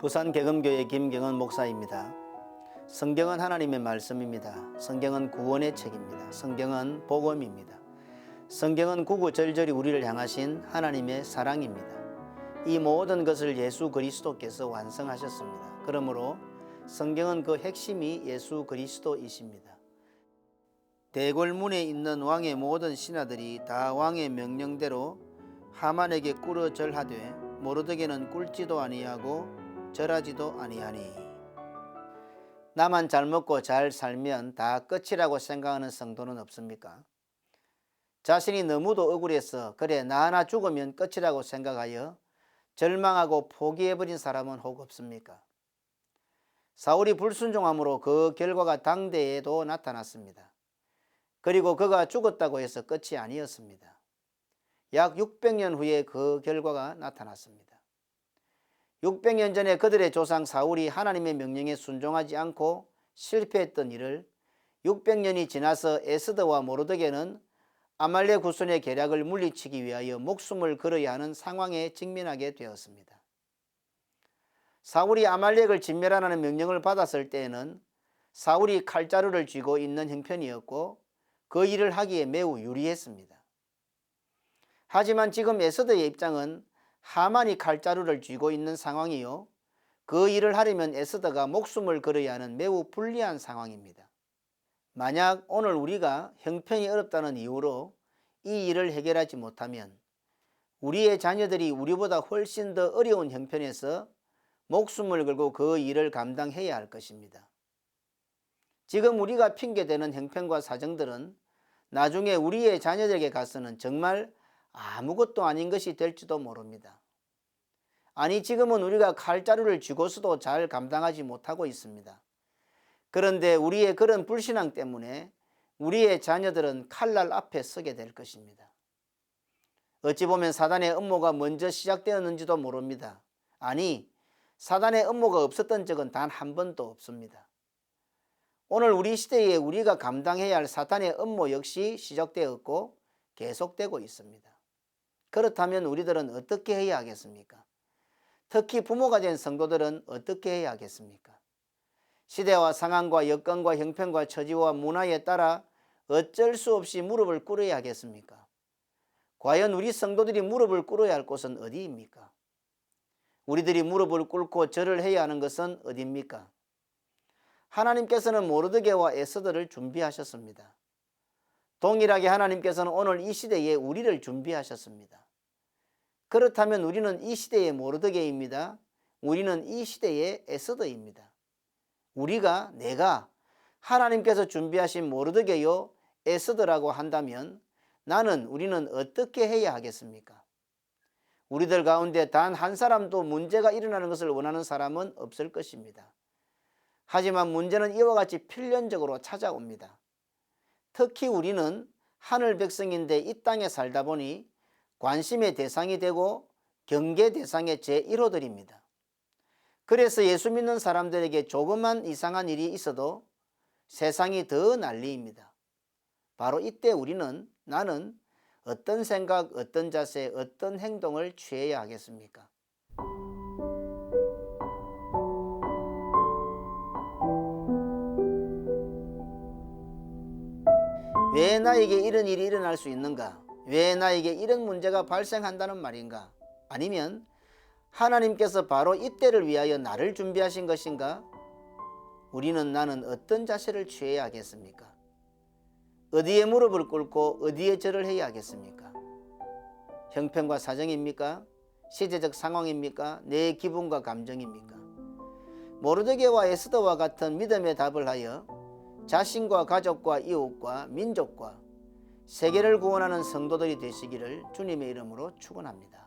부산 개금교회 김경은 목사입니다. 성경은 하나님의 말씀입니다. 성경은 구원의 책입니다. 성경은 복음입니다. 성경은 구구절절히 우리를 향하신 하나님의 사랑입니다. 이 모든 것을 예수 그리스도께서 완성하셨습니다. 그러므로 성경은 그 핵심이 예수 그리스도이십니다. 대궐문에 있는 왕의 모든 신하들이 다 왕의 명령대로 하만에게 꿇어 절하되 모르드게는 꿇지도 아니하고 절하지도 아니하니. 나만 잘 먹고 잘 살면 다 끝이라고 생각하는 성도는 없습니까? 자신이 너무도 억울해서 그래 나 하나 죽으면 끝이라고 생각하여 절망하고 포기해버린 사람은 혹 없습니까? 사울이 불순종함으로 그 결과가 당대에도 나타났습니다. 그리고 그가 죽었다고 해서 끝이 아니었습니다. 약 600년 후에 그 결과가 나타났습니다. 600년 전에 그들의 조상 사울이 하나님의 명령에 순종하지 않고 실패했던 일을 600년이 지나서 에스더와 모르드게는 아말렉 후손의 계략을 물리치기 위하여 목숨을 걸어야 하는 상황에 직면하게 되었습니다. 사울이 아말렉을 진멸하라는 명령을 받았을 때에는 사울이 칼자루를 쥐고 있는 형편이었고 그 일을 하기에 매우 유리했습니다. 하지만 지금 에스더의 입장은 하만이 칼자루를 쥐고 있는 상황이요, 그 일을 하려면 에스더가 목숨을 걸어야 하는 매우 불리한 상황입니다. 만약 오늘 우리가 형편이 어렵다는 이유로 이 일을 해결하지 못하면 우리의 자녀들이 우리보다 훨씬 더 어려운 형편에서 목숨을 걸고 그 일을 감당해야 할 것입니다. 지금 우리가 핑계대는 형편과 사정들은 나중에 우리의 자녀들에게 가서는 정말 아무것도 아닌 것이 될지도 모릅니다. 아니, 지금은 우리가 칼자루를 쥐고서도 잘 감당하지 못하고 있습니다. 그런데 우리의 그런 불신앙 때문에 우리의 자녀들은 칼날 앞에 서게 될 것입니다. 어찌 보면 사단의 음모가 먼저 시작되었는지도 모릅니다. 아니, 사단의 음모가 없었던 적은 단 한 번도 없습니다. 오늘 우리 시대에 우리가 감당해야 할 사탄의 음모 역시 시작되었고 계속되고 있습니다. 그렇다면 우리들은 어떻게 해야 하겠습니까? 특히 부모가 된 성도들은 어떻게 해야 하겠습니까? 시대와 상황과 여건과 형편과 처지와 문화에 따라 어쩔 수 없이 무릎을 꿇어야 하겠습니까? 과연 우리 성도들이 무릎을 꿇어야 할 곳은 어디입니까? 우리들이 무릎을 꿇고 절을 해야 하는 것은 어디입니까? 하나님께서는 모르드게와 에스더를 준비하셨습니다. 동일하게 하나님께서는 오늘 이 시대에 우리를 준비하셨습니다. 그렇다면 우리는 이 시대의 모르드게입니다. 우리는 이 시대의 에스더입니다. 내가 하나님께서 준비하신 모르드게요 에스더라고 한다면 우리는 어떻게 해야 하겠습니까? 우리들 가운데 단 한 사람도 문제가 일어나는 것을 원하는 사람은 없을 것입니다. 하지만 문제는 이와 같이 필연적으로 찾아옵니다. 특히 우리는 하늘 백성인데 이 땅에 살다 보니 관심의 대상이 되고 경계 대상의 제1호들입니다. 그래서 예수 믿는 사람들에게 조그만 이상한 일이 있어도 세상이 더 난리입니다. 바로 이때 나는 어떤 생각, 어떤 자세, 어떤 행동을 취해야 하겠습니까? 왜 나에게 이런 일이 일어날 수 있는가? 왜 나에게 이런 문제가 발생한다는 말인가? 아니면 하나님께서 바로 이때를 위하여 나를 준비하신 것인가? 나는 어떤 자세를 취해야 하겠습니까? 어디에 무릎을 꿇고 어디에 절을 해야 하겠습니까? 형편과 사정입니까? 시대적 상황입니까? 내 기분과 감정입니까? 모르드게와 에스더와 같은 믿음의 답을 하여 자신과 가족과 이웃과 민족과 세계를 구원하는 성도들이 되시기를 주님의 이름으로 축원합니다.